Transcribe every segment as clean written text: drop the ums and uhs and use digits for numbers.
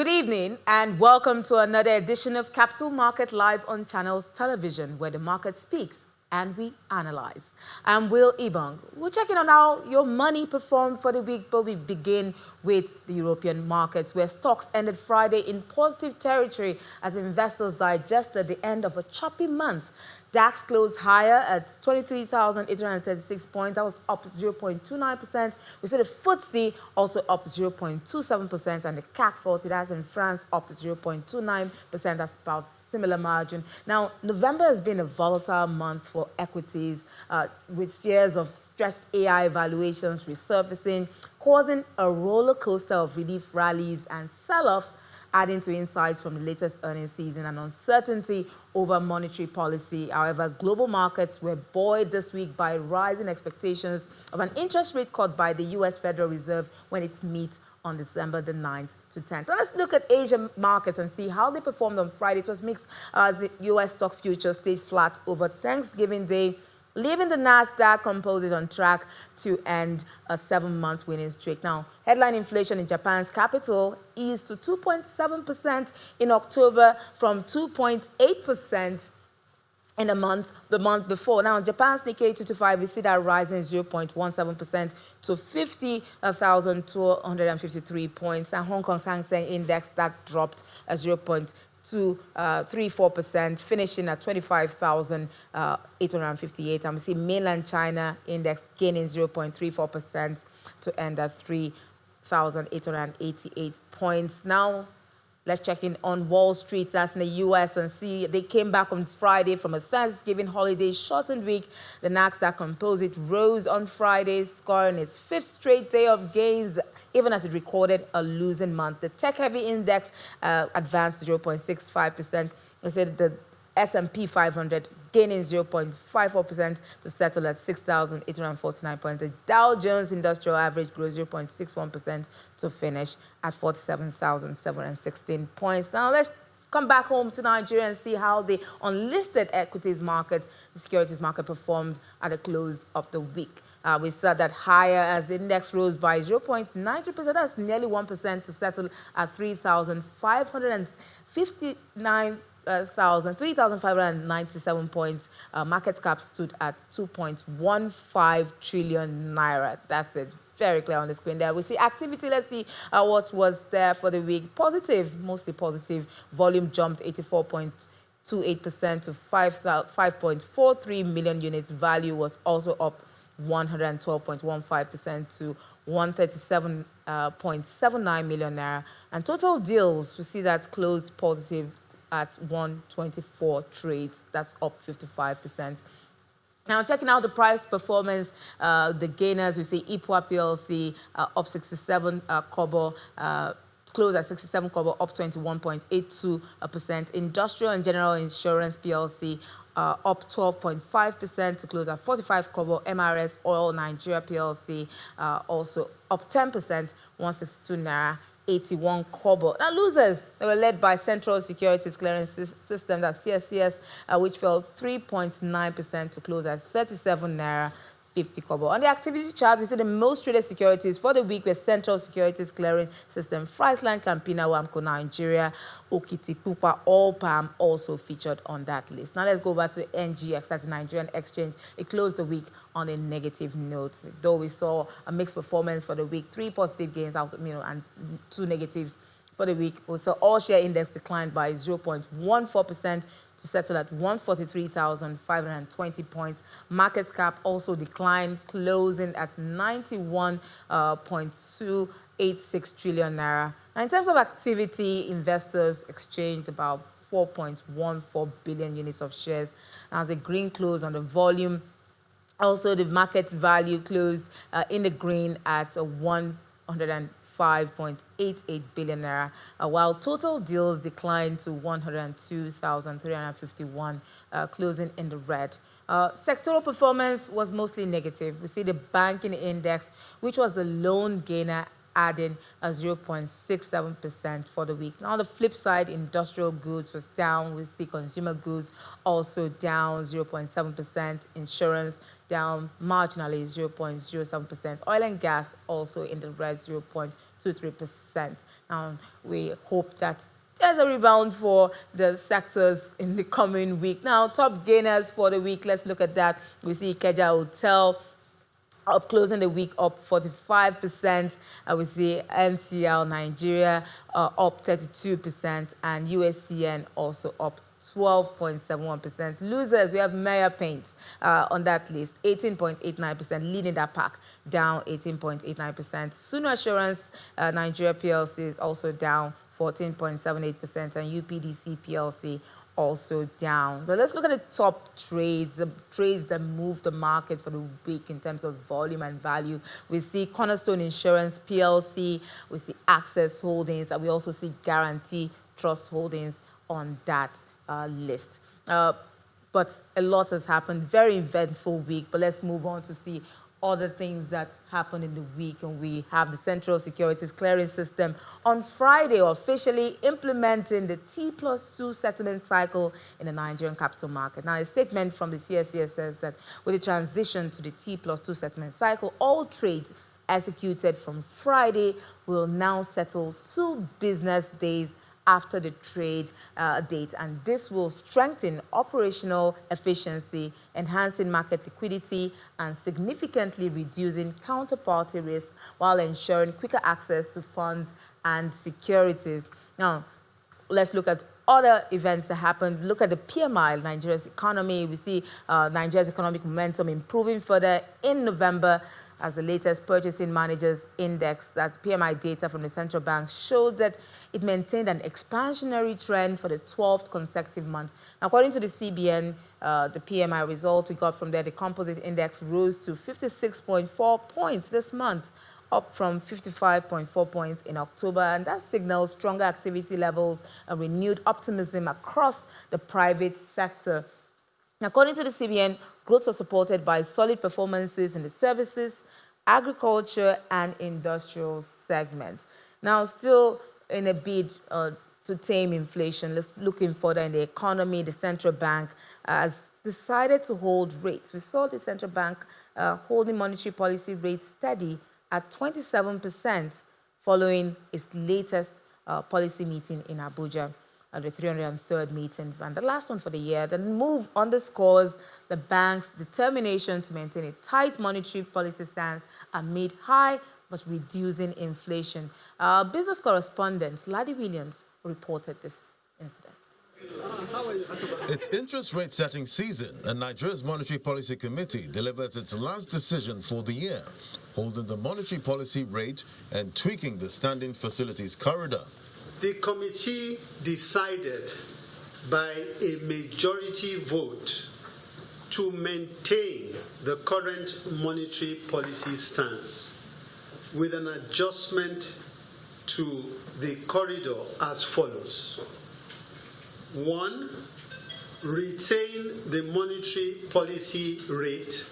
Good evening and welcome to another edition of Capital Market Live on Channels Television, where the market speaks and we analyze. I'm Will Ibong. We're checking on how your money performed for the week, but we begin with the European markets, where stocks ended Friday in positive territory as investors digested the end of a choppy month. DAX closed higher at 23,836 points. That was up 0.29%. We see the FTSE also up 0.27%, and the CAC 40, that's in France, up 0.29%. That's about similar margin. Now, November has been a volatile month for equities, with fears of stretched AI valuations resurfacing, causing a roller coaster of relief rallies and sell-offs, adding to insights from the latest earnings season and uncertainty over monetary policy. However, global markets were buoyed this week by rising expectations of an interest rate cut by the U.S. Federal Reserve when it meets on December the 9th to 10th. Now let's look at Asian markets and see how they performed on Friday. It was mixed as the U.S. stock futures stayed flat over Thanksgiving Day, leaving the Nasdaq Composite on track to end a 7-month winning streak. Now, headline inflation in Japan's capital eased to 2.7% in October from 2.8% in the month before. Now, Japan's Nikkei 225, we see that rising 0.17% to 50,253 points. And Hong Kong's Hang Seng Index, that dropped 0.234%, finishing at 25,858. And we see mainland China index gaining 0.34% to end at 3,888 points. Now, let's check in on Wall Street, that's in the U.S., and see they came back on Friday from a Thanksgiving holiday shortened week. The Nasdaq Composite rose on Friday, scoring its 5th straight day of gains, even as it recorded a losing month. The tech-heavy index advanced 0.65%. We said the S&P 500 gaining 0.54% to settle at 6,849 points. The Dow Jones Industrial Average grew 0.61% to finish at 47,716 points. Now let's come back home to Nigeria and see how the unlisted equities market, the securities market, performed at the close of the week. We saw that higher as the index rose by 0.93%. That's nearly 1% to settle at 3,597 points. Market cap stood at 2.15 trillion naira. That's it. Very clear on the screen there. We see activity. Let's see what was there for the week. Positive, mostly positive. Volume jumped 84.28% to 5.43 million units. Value was also up 112.15% to 137.79 million naira. And total deals, we see that closed positive at 124 trades. That's up 55%. Now, checking out the price performance, the gainers, we see IPWA PLC up 67 kobo, closed at 67 kobo, up 21.82%. Industrial and General Insurance PLC up 12.5% to close at 45 kobo. MRS Oil Nigeria PLC also up 10%, 162 naira. 81 kobo. Now, losers, they were led by Central Securities Clearance System, that's CSCS, which fell 3.9% to close at 37 naira 50 kobo. On the activity chart, we see the most traded securities for the week were Central Securities Clearing System, Friesland, Campina, Wamco, Nigeria, Okitipupa, All Palm also featured on that list. Now let's go back to NGX, that's the Nigerian Exchange. It closed the week on a negative note, though we saw a mixed performance for the week, 3 positive gains out, and 2 negatives for the week. We saw all share index declined by 0.14%. to settle at 143,520 points. Market cap also declined, closing at 91.286 trillion naira. Now, in terms of activity, investors exchanged about 4.14 billion units of shares. Now, the green closed on the volume. Also, the market value closed in the green at 105.88 billion naira, while total deals declined to 102,351, closing in the red. Sectoral performance was mostly negative. We see the banking index, which was the lone gainer, adding a 0.67% for the week. Now, on the flip side, industrial goods was down. We see consumer goods also down 0.7%. Insurance down marginally 0.07%. Oil and gas also in the red 0.23%. Now, we hope that there's a rebound for the sectors in the coming week. Now, top gainers for the week, let's look at that. We see Ikeja Hotel up closing the week up 45%. We see NCL Nigeria up 32%, and USCN also up 12.71%. Losers, we have Maya Paints on that list, 18.89%, leading that pack, down 18.89%. Sunu Assurance Nigeria PLC is also down 14.78%, and UPDC PLC also down. But let's look at the top trades, the trades that move the market for the week in terms of volume and value. We see Cornerstone Insurance PLC, we see Access Holdings, and we also see Guarantee Trust Holdings on that list. But a lot has happened, very eventful week. But let's move on to see other things that happened in the week. And we have the Central Securities Clearing System on Friday officially implementing the T+2 settlement cycle in the Nigerian capital market. Now, a statement from the CSCS says that with the transition to the T+2 settlement cycle, all trades executed from Friday will now settle 2 business days after the trade date, and this will strengthen operational efficiency, enhancing market liquidity, and significantly reducing counterparty risk while ensuring quicker access to funds and securities. Now, let's look at other events that happened. Look at the PMI, Nigeria's economy. We see Nigeria's economic momentum improving further in November, as the latest Purchasing Managers Index, that's PMI data from the central bank, showed that it maintained an expansionary trend for the 12th consecutive month. According to the CBN, the PMI result we got from there, the composite index rose to 56.4 points this month, up from 55.4 points in October, and that signals stronger activity levels and renewed optimism across the private sector. According to the CBN, growth was supported by solid performances in the services, agriculture, and industrial segments. Now, still in a bid to tame inflation, let's looking further in the economy. The central bank has decided to hold rates. We saw the central bank holding monetary policy rates steady at 27% following its latest policy meeting in Abuja, the 303rd meeting, and the last one for the year. The move underscores the bank's determination to maintain a tight monetary policy stance amid high but reducing inflation. Business correspondent Ladi Williams reported this incident. It's interest rate setting season, and Nigeria's Monetary Policy Committee delivers its last decision for the year, holding the monetary policy rate and tweaking the standing facilities corridor. The committee decided by a majority vote to maintain the current monetary policy stance with an adjustment to the corridor as follows. 1. Retain the monetary policy rate,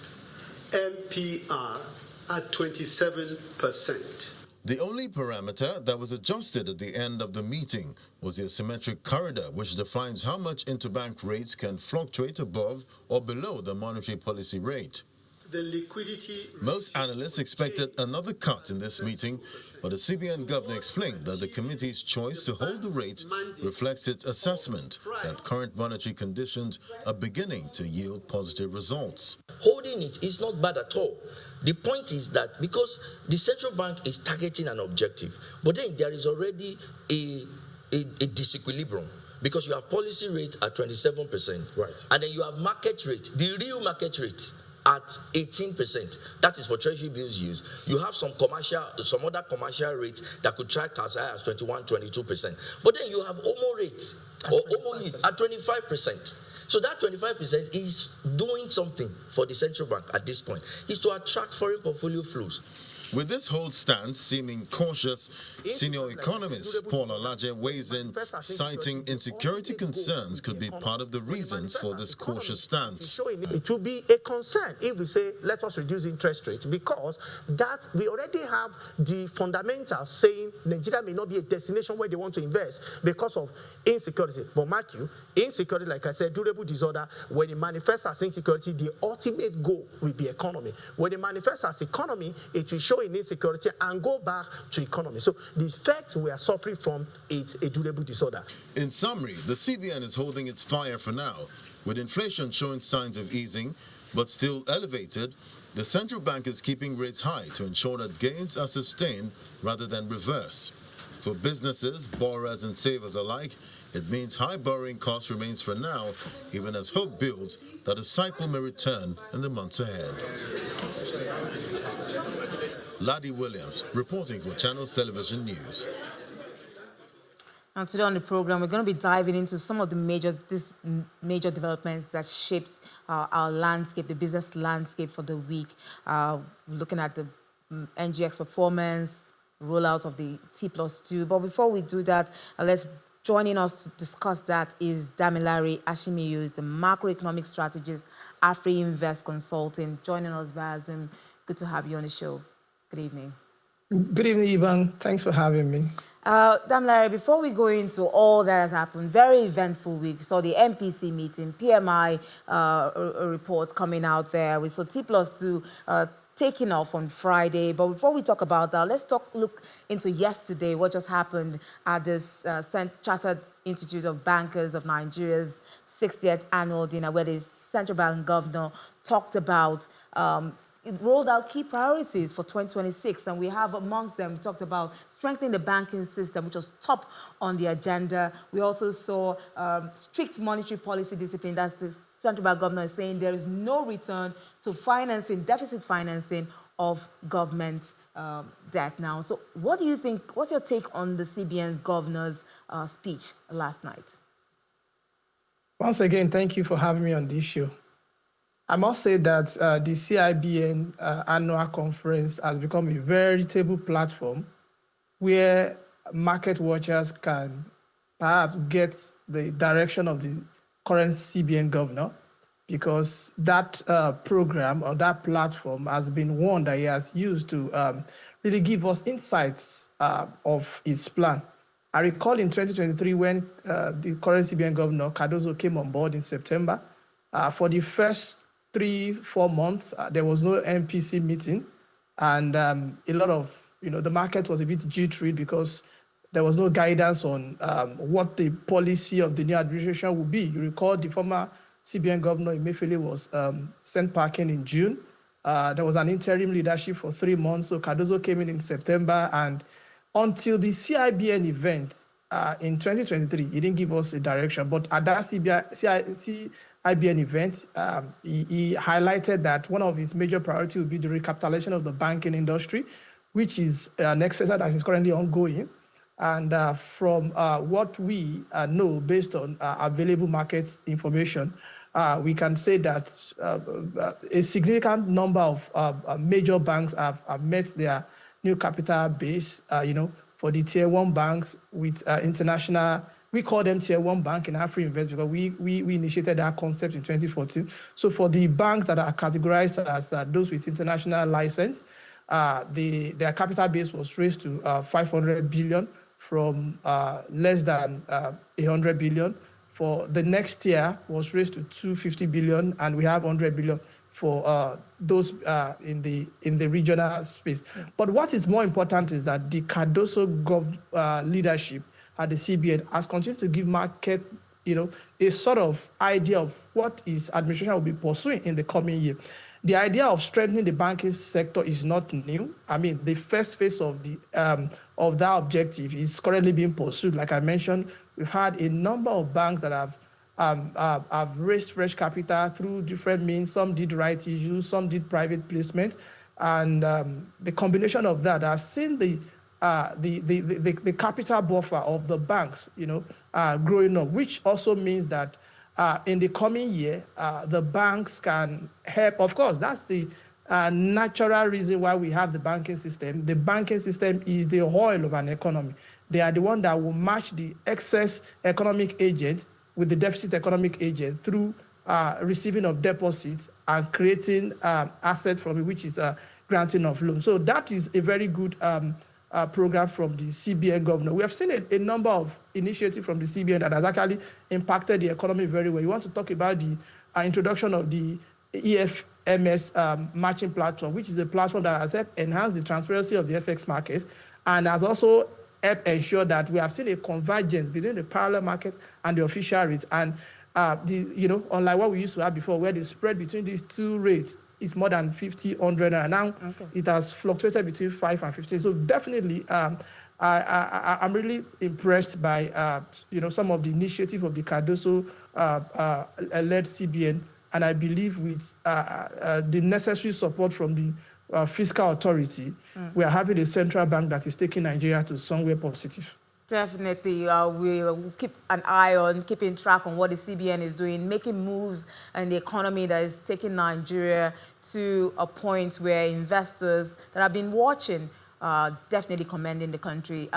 MPR, at 27%. The only parameter that was adjusted at the end of the meeting was the asymmetric corridor, which defines how much interbank rates can fluctuate above or below the monetary policy rate. The liquidity. Most analysts expected another cut in this meeting, but the CBN governor explained that the committee's choice to hold the rate reflects its assessment that current monetary conditions are beginning to yield positive results. Holding it is not bad at all. The point is that because the central bank is targeting an objective, but then there is already a disequilibrium. Because you have policy rate at 27%, right, and then you have market rate, the real market rate, at 18%. That is for treasury bills use. You have some other commercial rates that could track as high as 21, 22%. But then you have OMO rate or OMO yield at 25%. So that 25% is doing something for the central bank at this point, is to attract foreign portfolio flows. With this whole stance seeming cautious, senior economist Paul Alaje weighs in, citing insecurity concerns could be part of the reasons for this cautious stance. It will be a concern if we say, let us reduce interest rates, because that we already have the fundamentals saying Nigeria may not be a destination where they want to invest because of insecurity. But mark you, insecurity, like I said, durable disorder, when it manifests as insecurity, the ultimate goal will be economy. When it manifests as economy, it will show in insecurity and go back to economy. So the effect we are suffering from is a durable disorder. In summary, the CBN is holding its fire for now. With inflation showing signs of easing, but still elevated, the central bank is keeping rates high to ensure that gains are sustained rather than reverse. For businesses, borrowers and savers alike, it means high borrowing costs remains for now, even as hope builds that a cycle may return in the months ahead. Laddie Williams, reporting for Channels Television News. And today on the program, we're going to be diving into some of the major developments that shapes our landscape, the business landscape for the week. Looking at the NGX performance, rollout of the T+2. But before we do that, joining us to discuss that is Damilare Ashimiyu, is the macroeconomic strategist, AfriInvest Consulting, joining us via Zoom. Good to have you on the show. Good evening. Good evening, Ivan. Thanks for having me. Damilare, before we go into all that has happened, very eventful week. We saw the MPC meeting, PMI report coming out there. We saw T+2 taking off on Friday. But before we talk about that, let's look into yesterday, what just happened at this Chartered Institute of Bankers of Nigeria's 60th annual dinner, where the central bank governor talked about it rolled out key priorities for 2026, and we have amongst them, we talked about strengthening the banking system, which was top on the agenda. We also saw strict monetary policy discipline. That's the central bank governor is saying there is no return to financing, deficit financing of government debt now. So what do you think, what's your take on the CBN governor's speech last night? Once again, thank you for having me on this show. I must say that the CIBN annual conference has become a veritable platform where market watchers can perhaps get the direction of the current CBN governor, because that program or that platform has been one that he has used to really give us insights of his plan. I recall in 2023 when the current CBN governor, Cardozo, came on board in September. For the first 3-4 months, there was no MPC meeting, and a lot of, the market was a bit jittery because there was no guidance on what the policy of the new administration would be. You recall the former CBN governor, Emefiele, was sent packing in June. There was an interim leadership for 3 months, so Cardozo came in September, and until the CIBN event in 2023, he didn't give us a direction. But at that CIBN event, he highlighted that one of his major priorities would be the recapitalization of the banking industry, which is an exercise that is currently ongoing. And from what we know, based on available market information, we can say that a significant number of major banks have met their new capital base, for the tier 1 banks with international. We call them tier 1 bank in AfriInvest because we initiated that concept in 2014. So for the banks that are categorized as those with international license, their capital base was raised to 500 billion from less than 100 billion. For the next year was raised to 250 billion, and we have 100 billion for those in the regional space. But what is more important is that the Cardozo leadership at the CBN has continued to give market, a sort of idea of what his administration will be pursuing in the coming year. The idea of strengthening the banking sector is not new. I mean, the first phase of that objective is currently being pursued. Like I mentioned, we've had a number of banks that have raised fresh capital through different means. Some did right issue, some did private placement, and the combination of that has seen the capital buffer of the banks, growing up, which also means that in the coming year, the banks can help. Of course, that's the natural reason why we have the banking system. The banking system is the oil of an economy. They are the one that will match the excess economic agent with the deficit economic agent through receiving of deposits and creating assets from it, which is granting of loans. So that is a very good program from the CBN governor. We have seen a number of initiatives from the CBN that has actually impacted the economy very well. You want to talk about the introduction of the EFMS matching platform, which is a platform that has helped enhance the transparency of the FX markets and has also helped ensure that we have seen a convergence between the parallel market and the official rates. And unlike what we used to have before, where the spread between these two rates is more than 50, 100, and now it has fluctuated between 5 and 15. So definitely, I'm really impressed by some of the initiative of the Cardoso-led CBN, and I believe with the necessary support from the fiscal authority, we are having a central bank that is taking Nigeria to somewhere positive. Definitely, we will keep an eye on keeping track on what the CBN is doing, making moves in the economy that is taking Nigeria to a point where investors that have been watching definitely commending the country.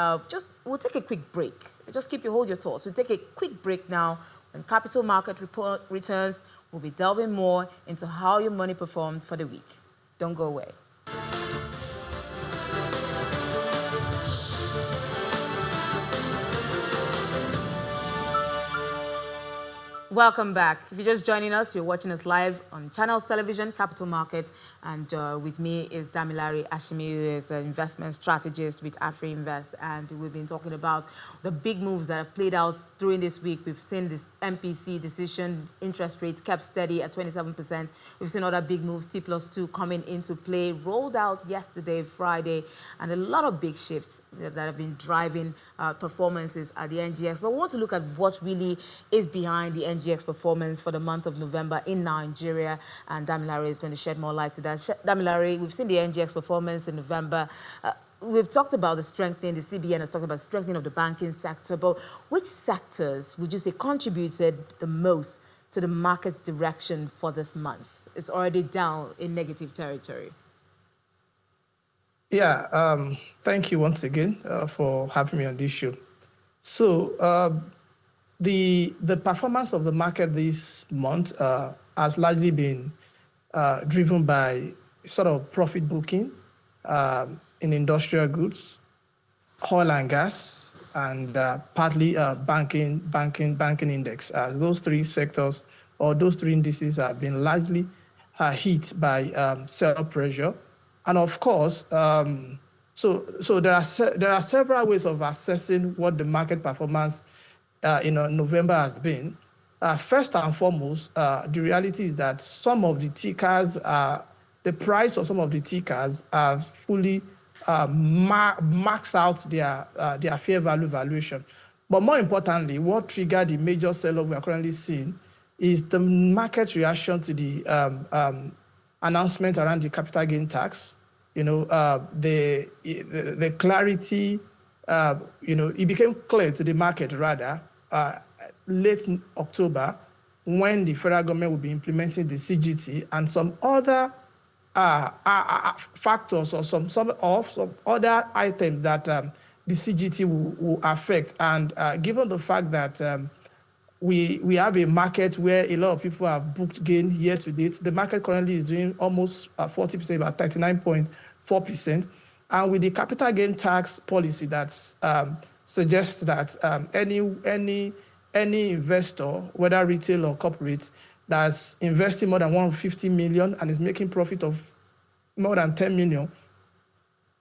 We'll take a quick break. Just hold your thoughts. We'll take a quick break now. When capital market report returns, we'll be delving more into how your money performed for the week. Don't go away. Welcome back. If you're just joining us, you're watching us live on Channels Television, Capital Markets, and with me is Damilare Ashimi, who is an investment strategist with AfriInvest, and we've been talking about the big moves that have played out during this week. We've seen this MPC decision, interest rates kept steady at 27%. We've seen other big moves, T+2 coming into play, rolled out yesterday, Friday, and a lot of big shifts that have been driving performances at the NGX. But we want to look at what really is behind the NGX performance for the month of November in Nigeria, and Damilare is going to shed more light to that. Damilare, we've seen the NGX performance in November. We've talked about the strengthening, the CBN has talked about strengthening of the banking sector, but which sectors would you say contributed the most to the market's direction for this month? It's already down in negative territory. Yeah, thank you once again for having me on this show. So the performance of the market this month has largely been driven by sort of profit booking in industrial goods, oil and gas, and partly banking index. Those three sectors or those three indices have been largely hit by sell pressure. And of course, so there are several ways of assessing what the market performance in November has been. First and foremost, the reality is that some of the tickers, the price of some of the tickers have fully maxed out their fair value valuation. But more importantly, what triggered the major sell-off we are currently seeing is the market reaction to the announcement around the capital gain tax. The clarity, it became clear to the market rather late October when the federal government will be implementing the CGT and some other factors or some other items that the CGT will affect. And given the fact that we have a market where a lot of people have booked gain year to date. The market currently is doing almost 40%, about 39.4%. And with the capital gain tax policy that suggests that any investor, whether retail or corporate, that's investing more than 150 million and is making profit of more than 10 million,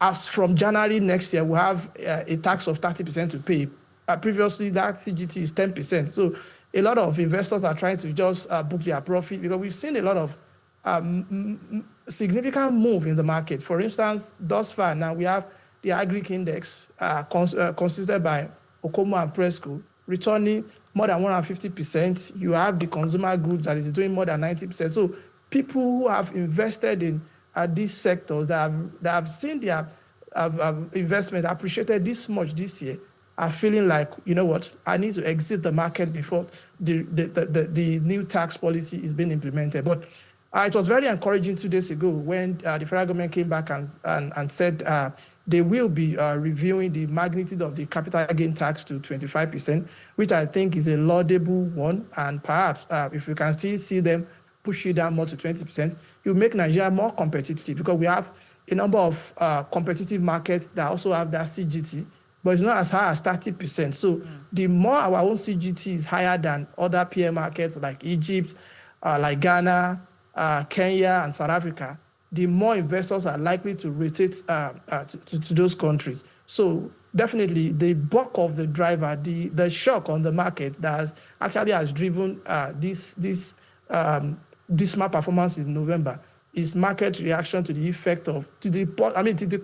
as from January next year, we have a tax of 30% to pay. Previously, that CGT is 10%. So a lot of investors are trying to just book their profit because we've seen a lot of significant move in the market. For instance, thus far now we have the Agric Index constituted by Okomo and Presco returning more than 150%. You have the consumer goods that is doing more than 90%. So people who have invested in these sectors that have seen their investment appreciated this much this year are feeling like, you know what, I need to exit the market before the new tax policy is being implemented. But It was very encouraging 2 days ago when the federal government came back and said they will be reviewing the magnitude of the capital gain tax to 25%, which I think is a laudable one. And perhaps if we can still see them push it down more to 20%, it will make Nigeria more competitive, because we have a number of competitive markets that also have that CGT, but it's not as high as 30%. So the more our own CGT is higher than other PM markets like Egypt, like Ghana, Kenya, and South Africa, the more investors are likely to rotate to those countries. So definitely the bulk of the driver, the shock on the market that has driven this dismal performance in November is market reaction to the effect of to the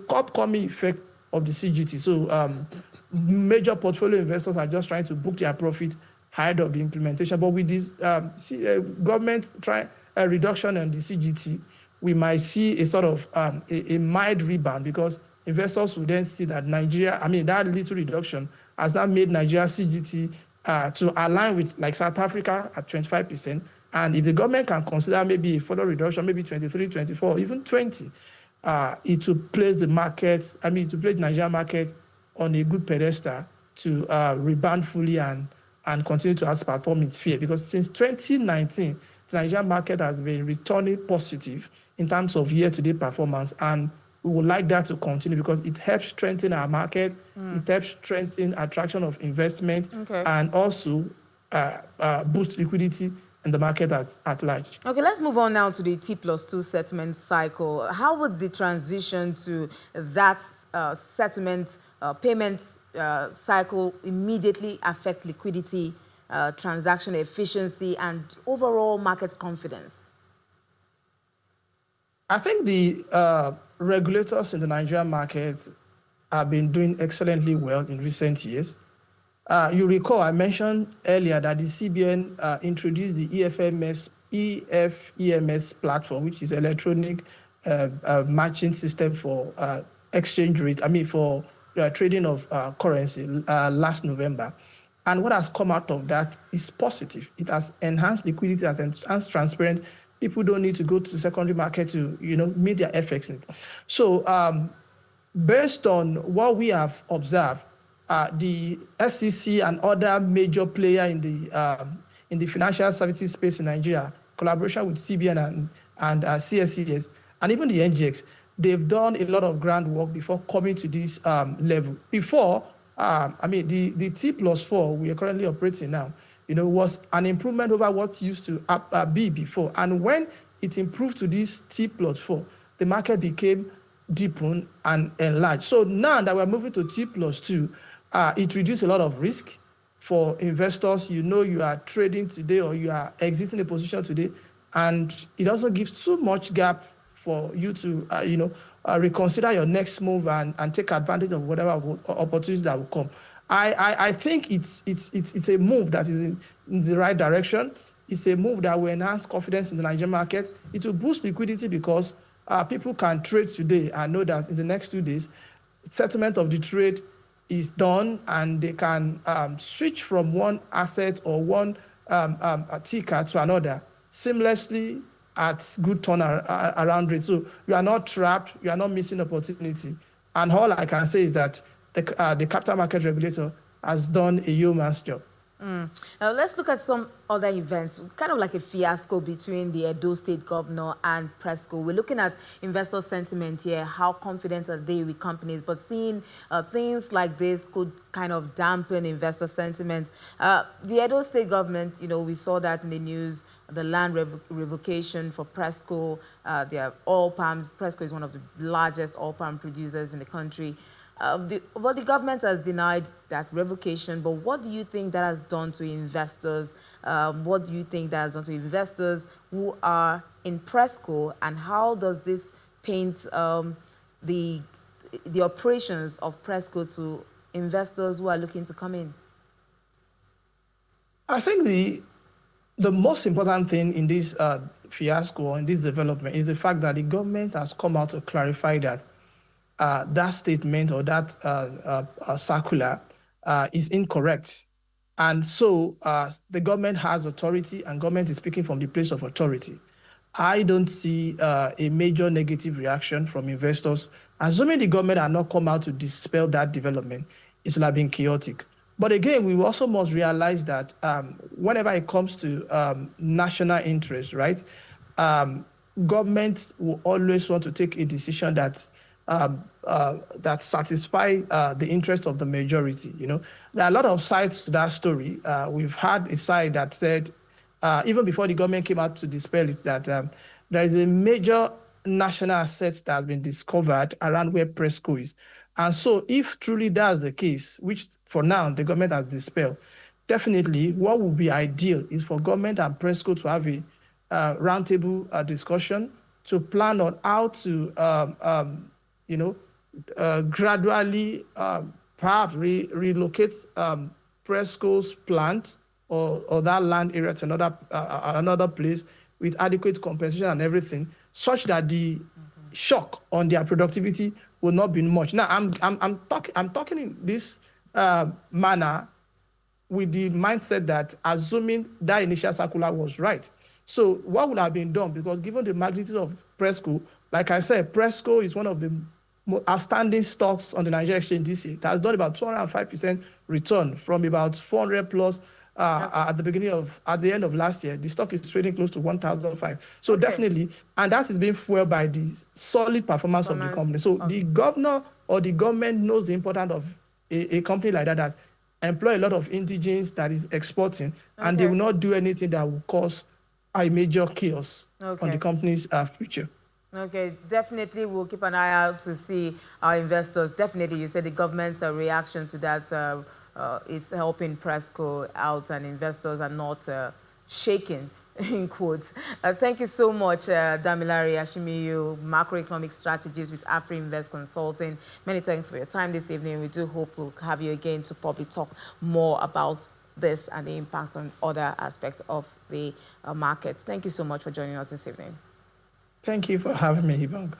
upcoming effect of the CGT. So major portfolio investors are just trying to book their profit ahead of the implementation. But with this government reduction on the CGT, we might see a sort of a mild rebound, because investors will then see that that little reduction has now made Nigeria CGT to align with like South Africa at 25%. And if the government can consider maybe a further reduction, maybe 23, 24, even 20, it will place the market, it will place the Nigerian market on a good pedestal to rebound fully and continue to outperform its fear. Because since 2019, the Nigerian market has been returning positive in terms of year-to-date performance, and we would like that to continue because it helps strengthen our market, it helps strengthen attraction of investment, and also boost liquidity in the market at large. Okay, let's move on now to the T+2 settlement cycle. How would the transition to that settlement payment cycle immediately affect liquidity, transaction efficiency, and overall market confidence? I think the regulators in the Nigerian market have been doing excellently well in recent years. You recall I mentioned earlier that the CBN introduced the EFEMS platform, which is electronic matching system for exchange rate, for trading of currency last November. And what has come out of that is positive. It has enhanced liquidity, has enhanced transparency. People don't need to go to the secondary market to, meet their FX need. So based on what we have observed, the SEC and other major players in the financial services space in Nigeria, collaboration with CBN and CSCS, and even the NGX, they've done a lot of groundwork before coming to this level. Before, the T+4 we are currently operating now, was an improvement over what used to be before. And when it improved to this T+4, the market became deepened and enlarged. So now that we're moving to T+2, it reduced a lot of risk for investors. You are trading today or you are exiting a position today, and it also gives too much gap for you to, reconsider your next move and take advantage of whatever opportunities that will come. I think it's a move that is in the right direction. It's a move that will enhance confidence in the Nigerian market. It will boost liquidity because people can trade today and know that in the next 2 days, settlement of the trade is done, and they can switch from one asset or one ticker to another seamlessly at good turnaround rate. So you are not trapped, you are not missing opportunity. And all I can say is that the capital market regulator has done a yeoman's job. Now let's look at some other events, kind of like a fiasco between the Edo State Governor and Presco. We're looking at investor sentiment here. How confident are they with companies? But seeing things like this could kind of dampen investor sentiment. The Edo State government, we saw that in the news, the land revocation for Presco. Their oil palm. Presco is one of the largest oil palm producers in the country. The government has denied that revocation, but what do you think that has done to investors? What do you think that has done to investors who are in Presco, and how does this paint the operations of Presco to investors who are looking to come in? I think the most important thing in this fiasco, in this development, is the fact that the government has come out to clarify that that statement or that circular is incorrect. And so the government has authority, and government is speaking from the place of authority. I don't see a major negative reaction from investors. Assuming the government had not come out to dispel that development, it will have been chaotic. But again, we also must realize that whenever it comes to national interest, right, government will always want to take a decision that that satisfy the interest of the majority. You know, there are a lot of sides to that story. We've had a side that said, even before the government came out to dispel it, that there is a major national asset that has been discovered around where Presco is. And so if truly that's the case, which for now the government has dispelled, definitely what would be ideal is for government and Presco to have a roundtable discussion to plan on how to, you know, gradually perhaps relocate Presco's plant or that land area to another place with adequate compensation and everything, such that the shock on their productivity will not be much. Now, I'm talking in this manner with the mindset that assuming that initial circular was right. So what would have been done? Because given the magnitude of Presco, like I said, Presco is one of the outstanding stocks on the Nigerian exchange this year. It has done about 205% return from about 400 plus at the end of last year. The stock is trading close to 1,005. So definitely, and that is being fueled by the solid performance of the company. So the governor or the government knows the importance of a company like that employ a lot of indigenes that is exporting, and they will not do anything that will cause a major chaos on the company's future. Okay, definitely we'll keep an eye out to see our investors. Definitely, you said the government's reaction to that is helping Presco out, and investors are not shaking, in quotes. Thank you so much, Damilare Ashimiyu, macroeconomic strategist with AfriInvest Consulting. Many thanks for your time this evening. We do hope we'll have you again to probably talk more about this and the impact on other aspects of the market. Thank you so much for joining us this evening. Thank you for having me, Ibang.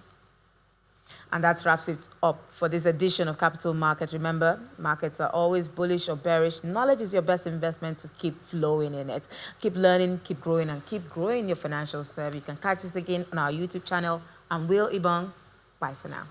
And that wraps it up for this edition of Capital Market. Remember, markets are always bullish or bearish. Knowledge is your best investment to keep flowing in it. Keep learning, keep growing, and keep growing your financial self. You can catch us again on our YouTube channel. I'm Will Ibang. Bye for now.